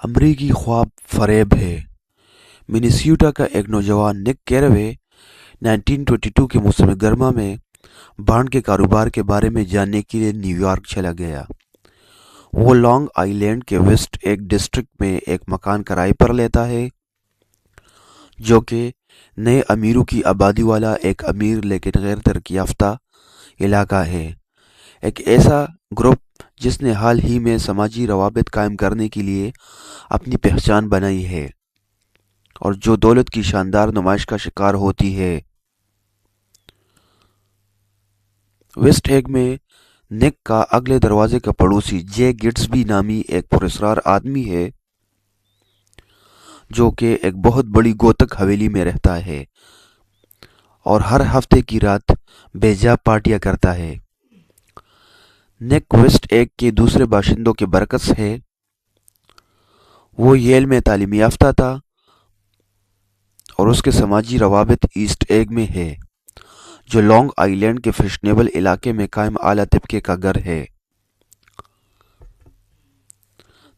अमरीकी ख्वाब फरेब है। मिनेसोटा का एक नौजवान निक कैरवे 1922 के मौसम गर्मा में बांड के कारोबार के बारे में जानने के लिए न्यूयॉर्क चला गया। वो लॉन्ग आइलैंड के वेस्ट एग डिस्ट्रिक्ट में एक मकान किराए पर लेता है, जो कि नए अमीरों की आबादी वाला एक अमीर लेकिन गैर तरक्की याफ्ता इलाका है। एक ऐसा ग्रुप जिसने हाल ही में समाजी रवाबित कायम करने के लिए अपनी पहचान बनाई है और जो दौलत की शानदार नुमाइश का शिकार होती है। वेस्ट एग में निक का अगले दरवाजे का पड़ोसी जे गिट्सबी नामी एक पुरस्कार आदमी है, जो कि एक बहुत बड़ी गोतक हवेली में रहता है और हर हफ्ते की रात बेजा पार्टियां करता है। निक वेस्ट एग के दूसरे बाशिंदों के बरकस है। वो येल में तालीम याफ्ता था और उसके समाजी रवाबित ईस्ट एग में है, जो लॉन्ग आइलैंड के फैशनेबल इलाके में कायम आला तबके का घर है।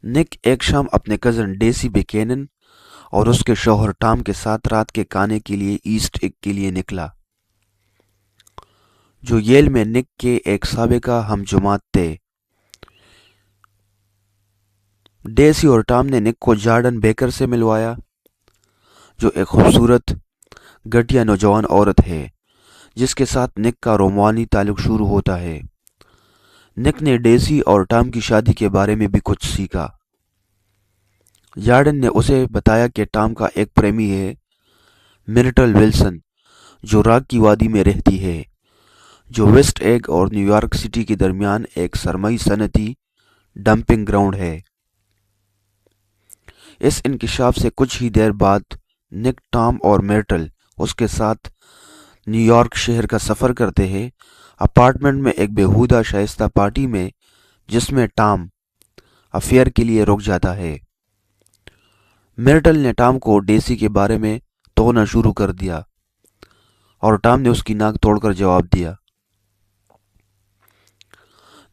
निक एक शाम अपने कज़न डेसी बुकैनन और उसके शौहर टॉम के साथ रात के खाने के लिए ईस्ट एग के लिए निकला, जो येल में निक के एक साबिका हमजुमात थे। डेसी और टॉम ने निक को जॉर्डन बेकर से मिलवाया, जो एक खूबसूरत घटिया नौजवान औरत है जिसके साथ निक का रोमानी ताल्लुक शुरू होता है। निक ने डेसी और टॉम की शादी के बारे में भी कुछ सीखा। जॉर्डन ने उसे बताया कि टॉम का एक प्रेमी है, मिर्टल विल्सन, जो रॉक की वादी में रहती है, जो वेस्ट एग और न्यूयॉर्क सिटी के दरमियान एक सरमई सनती डंपिंग ग्राउंड है। इस इंकिशाफ से कुछ ही देर बाद निक, टॉम और मिर्टल उसके साथ न्यूयॉर्क शहर का सफ़र करते हैं, अपार्टमेंट में एक बेहुदा शाइस्ता पार्टी में, जिसमें टॉम अफेयर के लिए रुक जाता है। मिर्टल ने टॉम को डेसी के बारे में तोड़ना शुरू कर दिया और टॉम ने उसकी नाक तोड़कर जवाब दिया।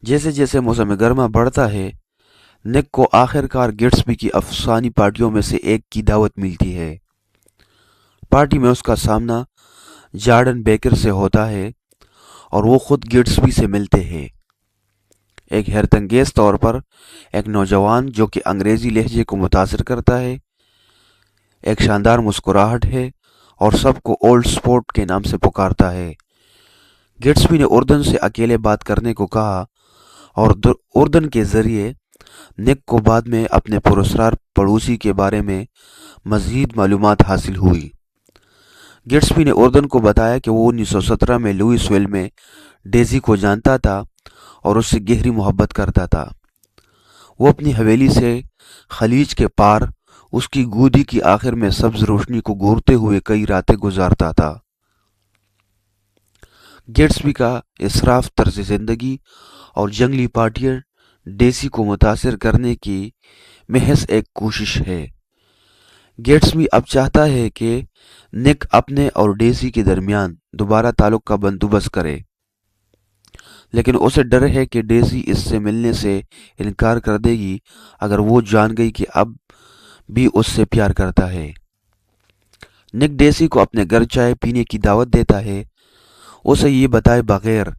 जैसे जैसे मौसम गर्मा बढ़ता है, निक को आखिरकार गिट्सबी की अफसानी पार्टियों में से एक की दावत मिलती है। पार्टी में उसका सामना जॉर्डन बेकर से होता है और वो खुद गिट्सबी से मिलते हैं। एक हैरतअंगेज तौर पर एक नौजवान जो कि अंग्रेजी लहजे को मुतासिर करता है, एक शानदार मुस्कुराहट है और सबको ओल्ड स्पोर्ट के नाम से पुकारता है। गिट्सबी ने उर्दन से अकेले बात करने को कहा और उर्दन के जरिए निक को बाद में अपने पुरस्कार पड़ोसी के बारे में मज़ीद मालूमात हासिल हुई। गिट्सबी ने उर्दन को बताया कि वो 1917 में लुइसविल में डेजी को जानता था और उससे गहरी मोहब्बत करता था। वो अपनी हवेली से खलीज के पार उसकी गूदी की आखिर में सब्ज रोशनी को घूरते हुए कई रातें गुजारता था। गिट्सबी का इसराफ तर्ज जिंदगी और जंगली पार्टियां डेसी को मुतासिर करने की महज एक कोशिश है। गिट्सबी अब चाहता है कि निक अपने और डेसी के दरमियान दोबारा ताल्लुक का बंदोबस्त करे, लेकिन उसे डर है कि डेसी इससे मिलने से इनकार कर देगी अगर वो जान गई कि अब भी उससे प्यार करता है। निक डेसी को अपने घर चाय पीने की दावत देता है, उसे ये बताए बगैर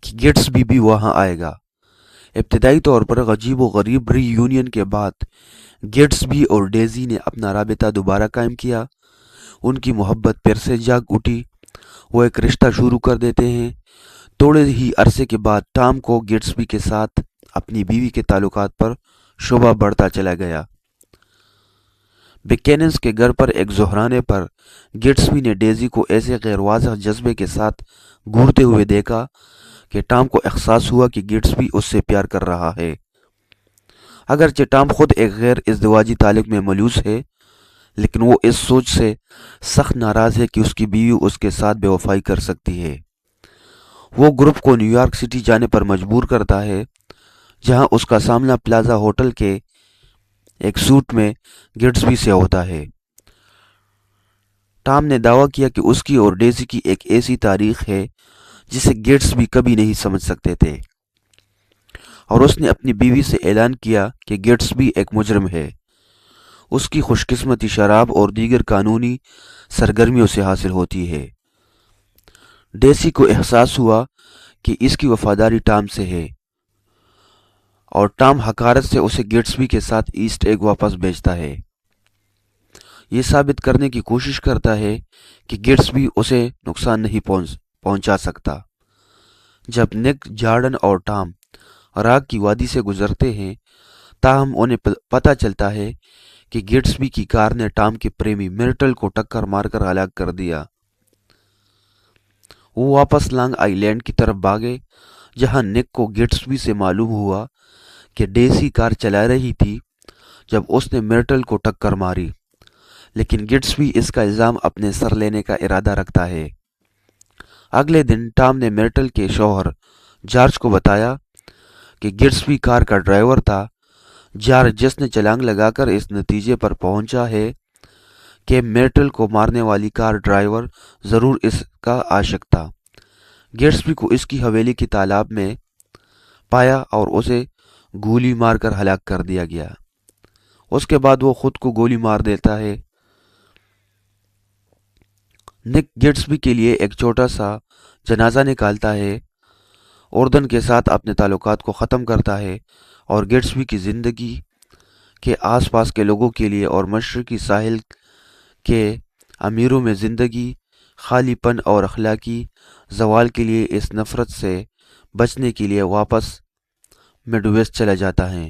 कि गिट्सबी भी वहां आएगा। इब्तिदाई तौर पर अजीब व गरीब रीयूनियन के बाद गिट्सबी और डेजी ने अपना राबिता दोबारा कायम किया। उनकी मोहब्बत फिर से जाग उठी। वो एक रिश्ता शुरू कर देते हैं। थोड़े ही अरसे के बाद टॉम को गिट्सबी के साथ अपनी बीवी के ताल्लुकात पर शुबा बढ़ता चला गया। बुकैनन्स के घर पर एक ज़ोहराने पर गिट्सबी ने डेजी को ऐसे गैरवाज़ह जज्बे के साथ घूरते हुए देखा कि टॉम को एहसास हुआ कि गिट्सबी उससे प्यार कर रहा है। अगरचे टॉम खुद एक गैर इज़्दिवाजी ताल्लुक में मलूस है, लेकिन वो इस सोच से सख्त नाराज़ है कि उसकी बीवी उसके साथ बेवफाई कर सकती है। वो ग्रुप को न्यूयॉर्क सिटी जाने पर मजबूर करता है, जहां उसका सामना प्लाजा होटल के एक सूट में गिट्सबी से होता है। टॉम ने दावा किया कि उसकी और डेजी की एक ऐसी तारीख है जिसे गिट्सबी कभी नहीं समझ सकते थे, और उसने अपनी बीवी से ऐलान किया कि गिट्सबी एक मुजरिम है اس کی خوش قسمتی شراب اور دیگر قانونی سرگرمیوں سے حاصل ہوتی ہے۔ ڈیسی کو احساس ہوا کہ اس کی وفاداری ٹام سے ہے اور ٹام حقارت سے اسے گیٹسبی کے ساتھ ایسٹ ایگ واپس بھیجتا ہے۔ یہ ثابت کرنے کی کوشش کرتا ہے کہ گیٹسبی اسے نقصان نہیں پہنچا سکتا۔ جب نک، جارڈن اور ٹام راک کی وادی سے گزرتے ہیں، تاہم انہیں پتہ چلتا ہے کہ گیٹسبی کی کار نے ٹام کے پریمی مرٹل کو ٹکر مار کر ہلاک کر دیا۔ وہ واپس لانگ آئی لینڈ کی طرف بھاگے، جہاں نک کو گیٹسبی سے معلوم ہوا کہ ڈیسی کار چلا رہی تھی جب اس نے مرٹل کو ٹکر ماری، لیکن گیٹسبی اس کا الزام اپنے سر لینے کا ارادہ رکھتا ہے۔ اگلے دن ٹام نے مرٹل کے شوہر جارج کو بتایا کہ گیٹسبی کار کا ڈرائیور تھا۔ جارج، جس نے چھلانگ لگا کر اس نتیجے پر پہنچا ہے کہ مرٹل کو مارنے والی کار ڈرائیور ضرور اس کا عاشق تھا، گیٹسبی کو اس کی حویلی کی تالاب میں پایا اور اسے گولی مار کر ہلاک کر دیا گیا۔ اس کے بعد وہ خود کو گولی مار دیتا ہے۔ نک گیٹسبی کے لیے ایک چھوٹا سا جنازہ نکالتا ہے، اردن کے ساتھ اپنے تعلقات کو ختم کرتا ہے اور گیٹسبی کی زندگی کے آس پاس کے لوگوں کے لیے اور مشرقی ساحل کے امیروں میں زندگی، خالی پن اور اخلاقی زوال کے لیے اس نفرت سے بچنے کے لیے واپس مڈ ویسٹ چلا جاتا ہے۔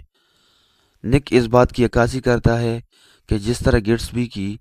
نک اس بات کی عکاسی کرتا ہے کہ جس طرح گیٹسبی کی